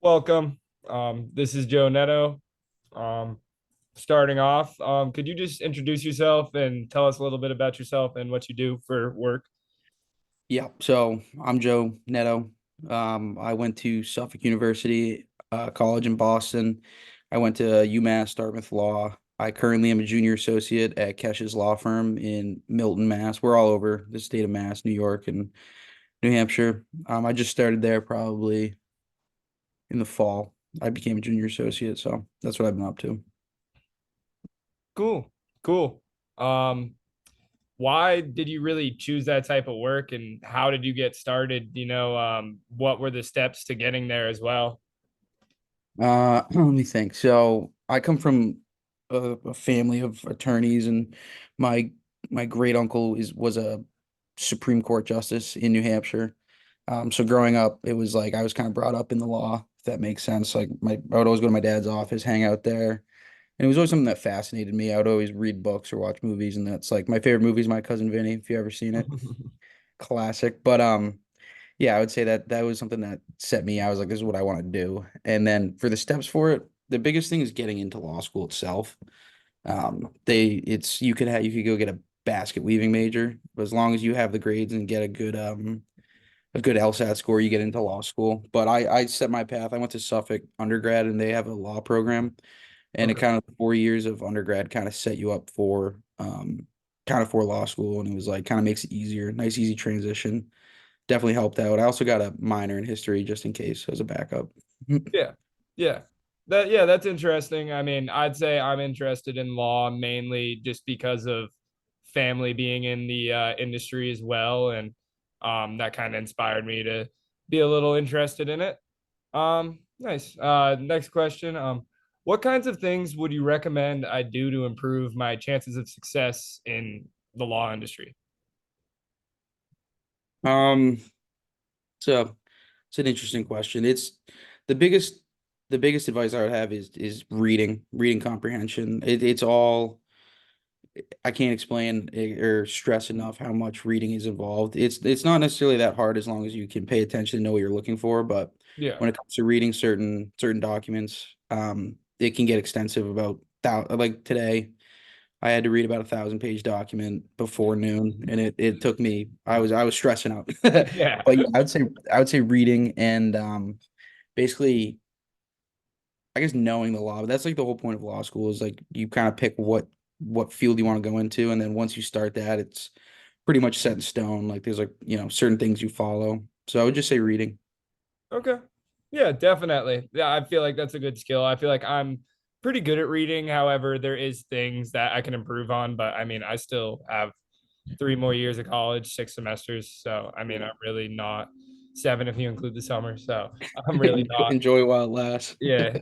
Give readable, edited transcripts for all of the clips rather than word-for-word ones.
Welcome. This is Joe Netto. Um, Starting off, could you just introduce yourself and tell us a little bit about yourself and what you do for work? Yeah, so I'm Joe Netto. I went to Suffolk University, college in Boston. I went to UMass Dartmouth Law. I currently am a junior associate at Kesh's law firm in Milton, Mass. We're all over the state of Mass, New York, and New Hampshire. I just started there probably in the fall. I became a junior associate, so that's what I've been up to. Cool, cool. Um, why did you really choose that type of work, and how did you get started? What were the steps to getting there as well? Let me think. So I come from a family of attorneys, and my my great uncle is was a Supreme Court justice in New Hampshire. So growing up, it was like I was kind of brought up in the law, if that makes sense. Like I would always go to my dad's office, hang out there, and it was always something that fascinated me. I would always read books or watch movies, and that's like my favorite movie is My Cousin Vinny, if you ever seen it. Classic. But yeah, I would say that that was something that set me. I was like, this is what I want to do. And then for the steps for it, the biggest thing is getting into law school itself. You could go get a basket weaving major, but as long as you have the grades and get a good LSAT score, you get into law school. But I set my path. I went to Suffolk undergrad, and they have a law program, and it Okay. kind of 4 years of undergrad kind of set you up for kind of for law school, and it was like kind of makes it easier, nice easy transition. Definitely helped out. I also got a minor in history just in case as a backup. Yeah. Yeah. Yeah, that's interesting. I mean, I'd say I'm interested in law mainly just because of family being in the industry as well, and that kind of inspired me to be a little interested in it. Nice. Next question. What kinds of things would you recommend I do to improve my chances of success in the law industry? Um, so it's an interesting question. It's the biggest the biggest advice I would have is reading comprehension. It's all I can't explain or stress enough how much reading is involved. It's not necessarily that hard as long as you can pay attention and know what you're looking for, but Yeah. when it comes to reading certain documents, it can get extensive about thou like today. I had to read about 1,000-page document before noon, and it took me. I was stressing out, Yeah. but yeah, I would say reading and basically, I guess knowing the law. But that's like the whole point of law school is like you kind of pick what field you want to go into, and then once you start that, it's pretty much set in stone. Like there's like certain things you follow. So I would just say reading. Okay. Yeah, definitely. Yeah, I feel like that's a good skill. I feel like I'm pretty good at reading. However, there is things that I can improve on, but I mean, I still have 3 more years of college, 6 semesters. So, I mean, I'm really not seven if you include the summer. So, I'm really not. Enjoy while it lasts. Yeah,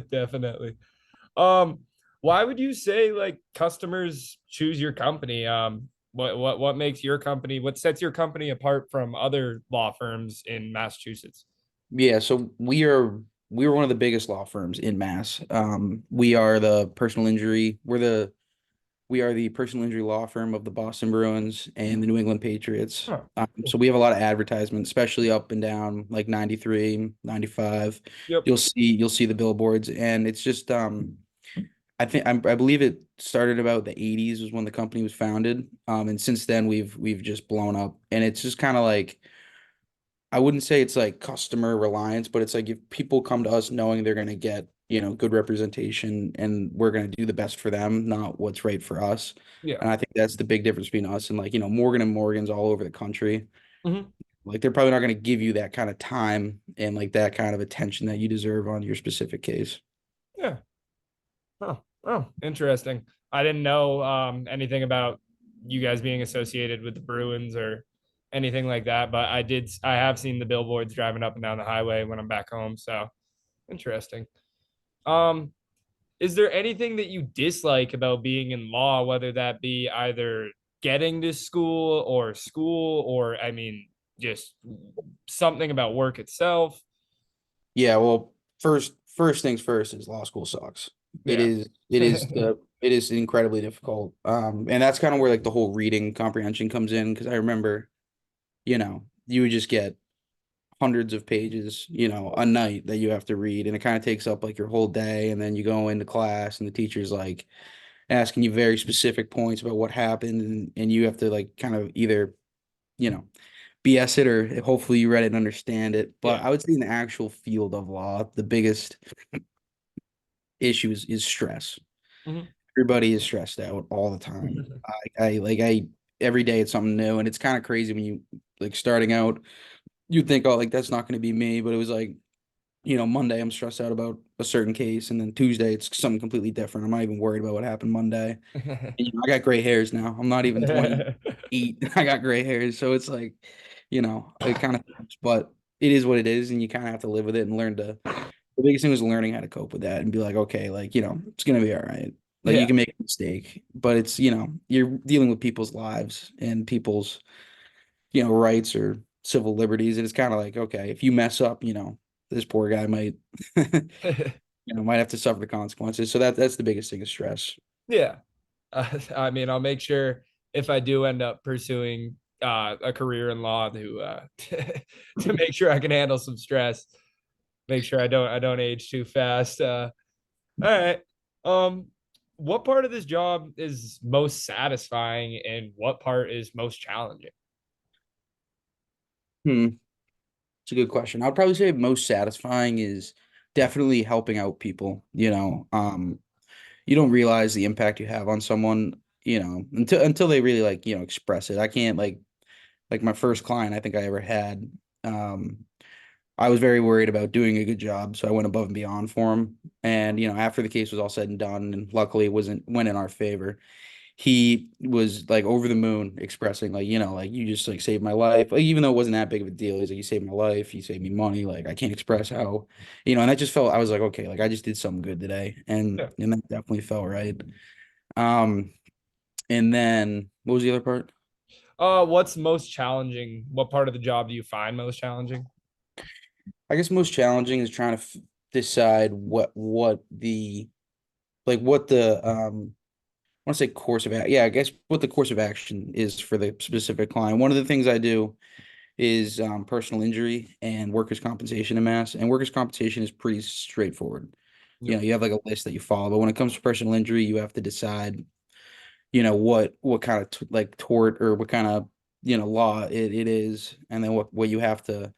definitely. Um, why would you say like customers choose your company? What makes your company, what sets your company apart from other law firms in Massachusetts? Yeah, so we are one of the biggest law firms in Mass. We are the personal injury. We are the personal injury law firm of the Boston Bruins and the New England Patriots. Huh. So we have a lot of advertisements, especially up and down like 93, 95. Yep. You'll see the billboards, and it's just I believe it started about the 80s was when the company was founded. And since then we've just blown up, and it's just kind of like I wouldn't say it's like customer reliance, but it's like if people come to us knowing they're going to get, good representation and we're going to do the best for them, not what's right for us. Yeah. And I think that's the big difference between us and like, Morgan and Morgan's all over the country. Hmm. Like they're probably not going to give you that kind of time and like that kind of attention that you deserve on your specific case. Yeah. Oh, oh, interesting. I didn't know anything about you guys being associated with the Bruins or anything like that, but I have seen the billboards driving up and down the highway when I'm back home. So interesting. Um, is there anything that you dislike about being in law, whether that be either getting to school, or I mean, just something about work itself? Yeah, well, first things first is law school sucks. Yeah. It is incredibly difficult. And that's kind of where like the whole reading comprehension comes in because I remember, you would just get hundreds of pages, a night that you have to read, and it kind of takes up like your whole day. And then you go into class, and the teacher's like asking you very specific points about what happened, and you have to like kind of either, you know, BS it or hopefully you read it and understand it. But Yeah. I would say in the actual field of law, the biggest issue is stress. Mhm. Everybody is stressed out all the time. I every day it's something new, and it's kind of crazy when you like starting out. You'd think, oh, like that's not going to be me, but it was like, Monday I'm stressed out about a certain case, and then Tuesday it's something completely different. I'm not even worried about what happened Monday. And, I got gray hairs now. I'm not even 28. I got gray hairs, so it's like, it kind of, but it is what it is, and you kind of have to live with it and learn to. The biggest thing was learning how to cope with that and be like, okay, like, it's gonna be all right. Like you Yeah. can make a mistake, but it's, you're dealing with people's lives and people's, rights or civil liberties. And it's kind of like, okay, if you mess up, this poor guy might, might have to suffer the consequences. So that's the biggest thing is stress. Yeah. I mean, I'll make sure if I do end up pursuing a career in law to to make sure I can handle some stress, make sure I don't age too fast. All right. Um, what part of this job is most satisfying, and what part is most challenging? Hmm. It's a good question. I'd probably say most satisfying is definitely helping out people, you don't realize the impact you have on someone, until they really like, express it. I can't like my first client I think I ever had. Um, I was very worried about doing a good job, so I went above and beyond for him. And after the case was all said and done, and luckily it went in our favor, he was like over the moon expressing like, like you just like saved my life. Like even though it wasn't that big of a deal, he's like, you saved my life, you saved me money. Like I can't express how, and I just felt I was like, okay, like I just did something good today. And Yeah. and that definitely felt right. Um, and then what was the other part? What's most challenging? What part of the job do you find most challenging? I guess most challenging is trying to decide what the I want to say course of action. Yeah, I guess what the course of action is for the specific client. One of the things I do is personal injury and workers' compensation in mass. And workers' compensation is pretty straightforward. Yep. You have like a list that you follow, but when it comes to personal injury, you have to decide, what kind of like tort or what kind of, law it is, and then what you have to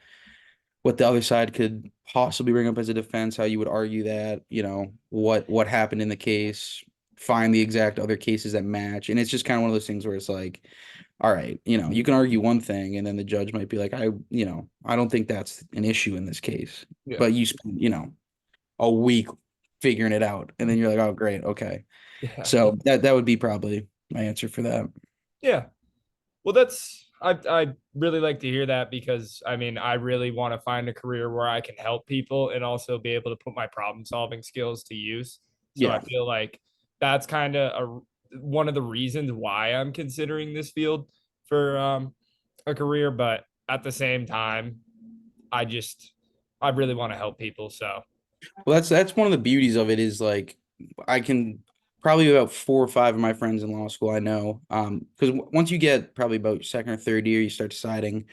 what the other side could possibly bring up as a defense, how you would argue that, what happened in the case, find the exact other cases that match. And it's just kind of one of those things where it's like, all right, you can argue one thing and then the judge might be like, I don't think that's an issue in this case. Yeah. But you spend, a week figuring it out. And then you're like, oh, great. Okay. Yeah. So that would be probably my answer for that. Yeah. Well, I really like to hear that because I mean, I really want to find a career where I can help people and also be able to put my problem solving skills to use. So I Yeah. feel like that's kind of one of the reasons why I'm considering this field for a career, but at the same time, I just I really want to help people. So Well, that's one of the beauties of it is like I can probably about four or five of my friends in law school I know. Because once you get probably about your second or third year, you start deciding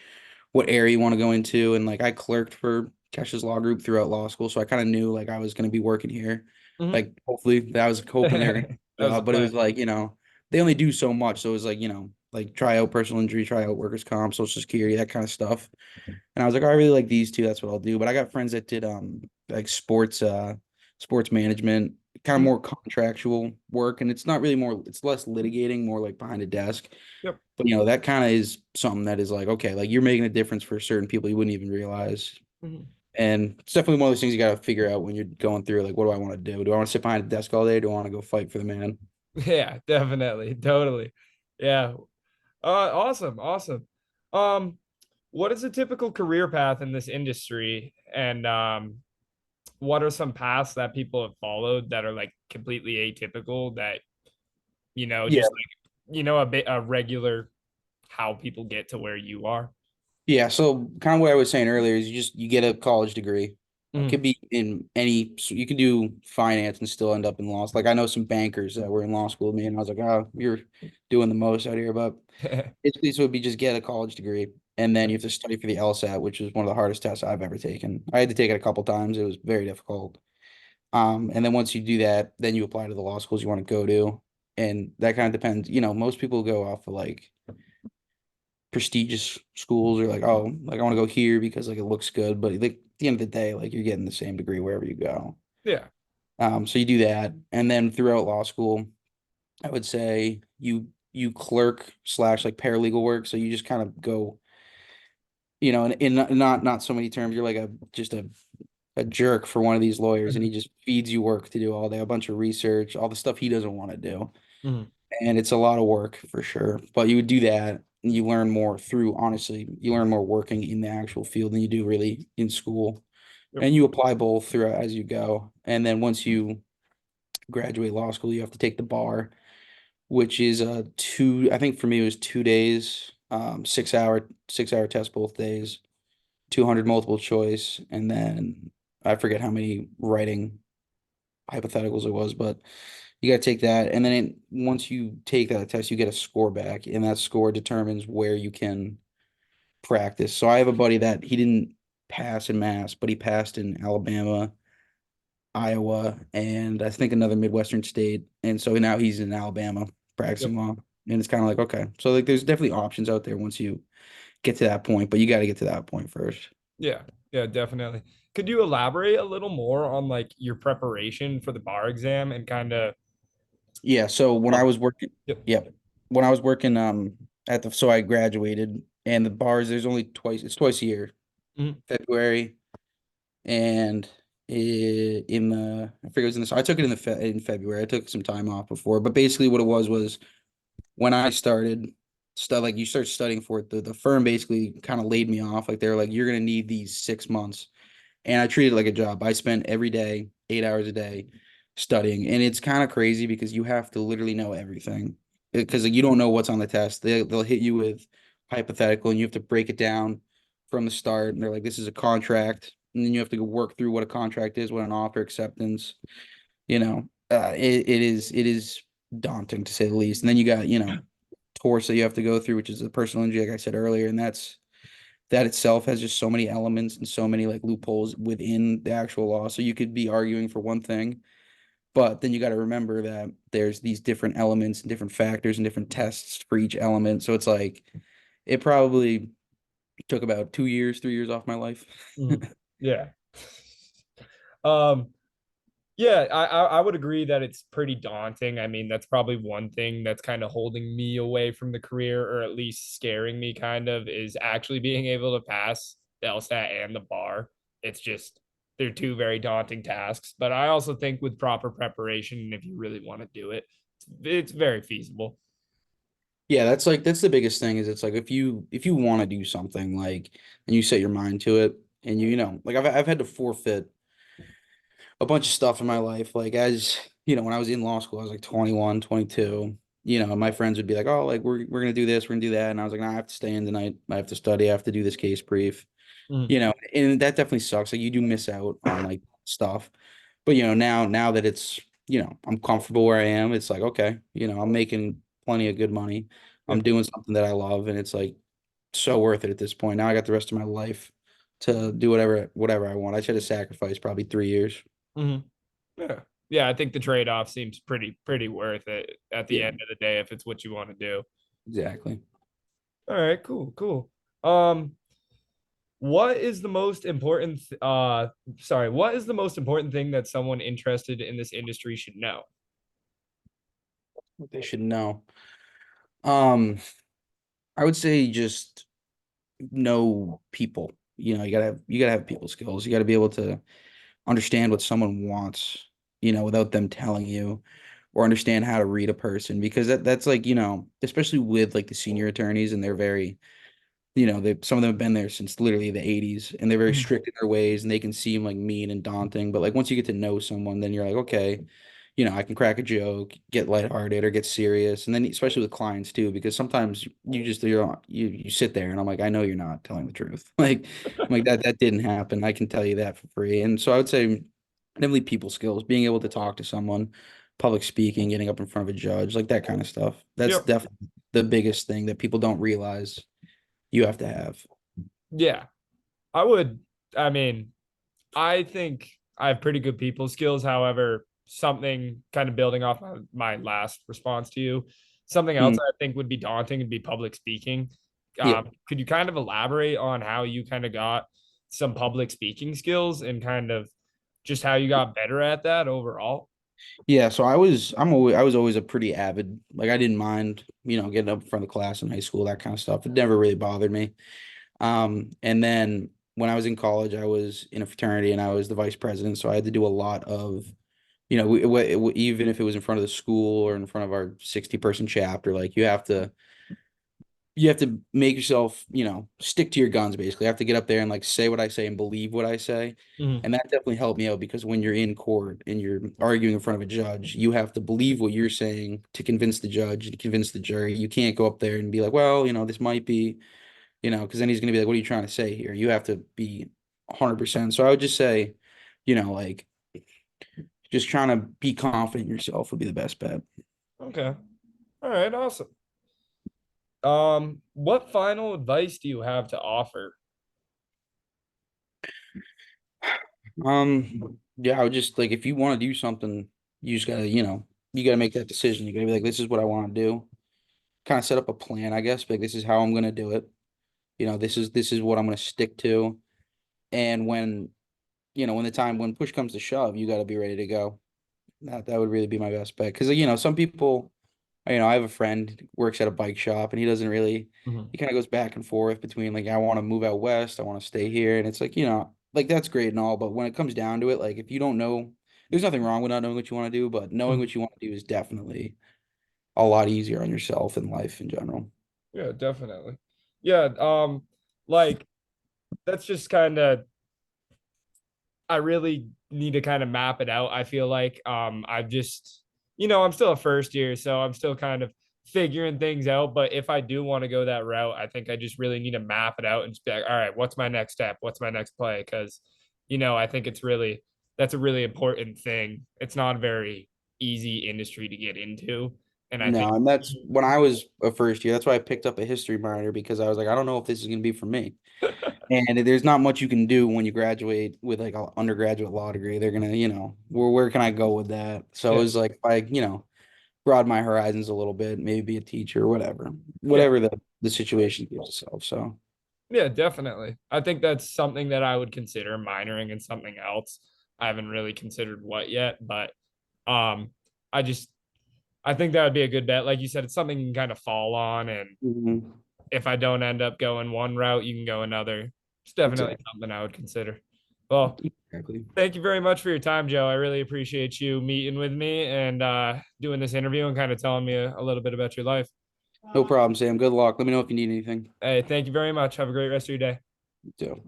what area you want to go into. And like I clerked for Kesha's Law Group throughout law school, so I kind of knew like I was going to be working here. mhm. Like hopefully, I was hoping they were going That to was the job, but it plan. was like they only do so much, so it was like like try out personal injury, try out workers' comp, social security, that kind of stuff. And I was like, oh, I really like these two. That's what I'll do. But I got friends that did like sports management, kind of Mhm. more contractual work, and it's not really more. It's less litigating, more like behind a desk. Yep. But that kind of is something that is like okay, like you're making a difference for certain people you wouldn't even realize. Mhm. And it's definitely one of those things you got to figure out when you're going through like, what do I want to do? Do I want to sit behind a desk all day? Do I want to go fight for the man? Yeah, definitely. Totally. Yeah. Awesome. Awesome. Um, what is a typical career path in this industry? And what are some paths that people have followed that are like completely atypical that, Yeah. just like, a bit a regular how people get to where you are? Yeah, so kind of what I was saying earlier is you get a college degree. It Mhm. could be in any, so you could do finance and still end up in law. Like I know some bankers that were in law school with me, and I was like, oh, you're doing the most out here. But basically, so it'd be just get a college degree. and then you have to study for the LSAT, which is one of the hardest tests I've ever taken. I had to take it a couple times. It was very difficult. And then once you do that, then you apply to the law schools you want to go to. And that kind of depends. Most people go off of like prestigious schools or like, oh, like I want to go here because like it looks good. But like at the end of the day, like you're getting the same degree wherever you go. Yeah. So you do that. And then throughout law school, I would say you clerk slash like paralegal work. So you just kind of go, in not so many terms, you're like a jerk for one of these lawyers, and he Mhm. just feeds you work to do all day, a bunch of research, all the stuff he doesn't want to do. Mhm. And it's a lot of work for sure. But you would do that, and you learn more through, honestly, you learn more working in the actual field than you do really in school. Yep. And you apply both throughout as you go. And then once you graduate law school, you have to take the bar, which is I think for me it was 2 days, 6 hour test both days, 200 multiple choice, and then I forget how many writing hypotheticals it was, but you got to take that. And then once you take that test, you get a score back, and that score determines where you can practice. So I have a buddy that he didn't pass in Mass, but he passed in Alabama, Iowa, and I think another Midwestern state. And so now he's in Alabama Yep. practicing law. And it's kind of like, okay. So like there's definitely options out there once you get to that point, but you got to get to that point first. Yeah. Yeah, definitely. Could you elaborate a little more on like your preparation for the bar exam and kind of Yeah, so when I what? was working, Yep. yep. When I was working so I graduated, and the bars there's only twice a year, Mhm. February and in the I forget it was in the I took it in February. I took some time off before, but basically what it was when I started like you start studying for it, the firm basically kind of laid me off. Like they're like, you're gonna need these 6 months. And I treat it like a job. I spent every day, 8 hours a day studying. And it's kind of crazy because you have to literally know everything. Because you don't know what's on the test. They'll hit you with hypothetical and you have to break it down from the start. And they're like, this is a contract. And then you have to go work through what a contract is, what an offer acceptance, it is daunting to say the least. And then you got, course that you have to go through, which is the personal injury, like I said earlier, and that itself has just so many elements and so many like loopholes within the actual law. So you could be arguing for one thing, but then you got to remember that there's these different elements and different factors and different tests for each element. So it's like it probably took about 2 years, 3 years off my life. Mhm. Yeah. Um, Yeah, I would agree that it's pretty daunting. I mean, that's probably one thing that's kind of holding me away from the career, or at least scaring me kind of, is actually being able to pass the LSAT and the bar. It's just they're two very daunting tasks. But I also think with proper preparation, if you really want to do it, it's very feasible. Yeah, that's the biggest thing is it's like if you want to do something like and you set your mind to it and like I've had to forfeit a bunch of stuff in my life. Like as when I was in law school, I was like 21, 22. My friends would be like, "Oh, like we're gonna do this, we're gonna do that," and I was like, "No, I have to stay in tonight. I have to study. I have to do this case brief." Mhm. And that definitely sucks. Like you do miss out on like stuff. But now that it's I'm comfortable where I am, it's like okay, I'm making plenty of good money. I'm Yep. doing something that I love, and it's like so worth it at this point. Now I got the rest of my life to do whatever I want. I should have sacrificed probably 3 years. Mhm. Yeah. Yeah, I think the trade-off seems pretty worth it at the Yeah, end of the day if it's what you want to do. exactly. All right, cool, cool. Um, What is the most important what is the most important thing that someone interested in this industry should know? What they should know. Um, I would say just know people. You gotta have people skills. You gotta be able to understand what someone wants, without them telling you, or understand how to read a person because that's like, especially with like the senior attorneys and they're very, some of them have been there since literally the 80s and they're very Mhm. strict in their ways and they can seem like mean and daunting. But like once you get to know someone, then you're like, okay, I can crack a joke, get lighthearted or get serious. And then especially with clients too, because sometimes you sit there and I'm like, I know you're not telling the truth. Like that didn't happen. I can tell you that for free. And so I would say definitely people skills, being able to talk to someone, public speaking, getting up in front of a judge, like that kind of stuff. That's Yep. definitely the biggest thing that people don't realize, you have to have. Yeah, I would. I mean, I think I have pretty good people skills. However, something kind of building off my last response to you, something else Mm, I think would be daunting would be public speaking. yeah. Could you kind of elaborate on how you kind of got some public speaking skills and kind of just how you got better at that overall? Yeah, so I was always a pretty avid, like I didn't mind, getting up in front of class in high school, that kind of stuff. It never really bothered me. And then when I was in college, I was in a fraternity and I was the vice president, so I had to do a lot of, even if it was in front of the school or in front of our 60-person chapter, like you have to make yourself, stick to your guns basically. I have to get up there and like say what I say and believe what I say. Mhm. And that definitely helped me out because when you're in court and you're arguing in front of a judge, you have to believe what you're saying to convince the judge, to convince the jury. You can't go up there and be like, well, this might be, because then he's going to be like, what are you trying to say here? You have to be 100%. So I would just say, like just trying to be confident in yourself would be the best bet. Okay. All right. Awesome. What final advice do you have to offer? Yeah, I would just like if you want to do something, you just gotta, you gotta make that decision. You gotta be like, this is what I want to do. Kind of set up a plan, I guess. Like this is how I'm gonna do it. This is what I'm gonna stick to. And when push comes to shove, you gotta be ready to go. That would really be my best bet. Because some people, I have a friend who works at a bike shop, and he doesn't really. Mhm. He kind of goes back and forth between like I want to move out west, I want to stay here, and it's like like that's great and all, but when it comes down to it, like if you don't know, there's nothing wrong with not knowing what you want to do, but knowing Mhm. what you want to do is definitely a lot easier on yourself and life in general. Yeah, definitely. Yeah, like that's just kind of I really need to kind of map it out. I feel like I've just I'm still a first year, so I'm still kind of figuring things out. But if I do want to go that route, I think I just really need to map it out and just be like, all right, what's my next step? What's my next play? Because I think that's a really important thing. It's not a very easy industry to get into. And I think No, and that's when I was a first year. That's why I picked up a history minor because I was like, I don't know if this is going to be for me. And there's not much you can do when you graduate with like an undergraduate law degree. They're gonna, where can I go with that? So it yeah, was like, if I, broaden my horizons a little bit, maybe be a teacher, whatever, yeah. the situation gives itself. So Yeah, definitely. I think that's something that I would consider minoring in something else. I haven't really considered what yet, but um I just I think that would be a good bet. Like you said, it's something you can kind of fall on, and mhm, if I don't end up going one route, you can go another. It's definitely exactly, something I would consider. Well, exactly. thank you very much for your time, Joe. I really appreciate you meeting with me and doing this interview and kind of telling me a little bit about your life. No problem, Sam. Good luck. Let me know if you need anything. Hey, thank you very much. Have a great rest of your day. You too.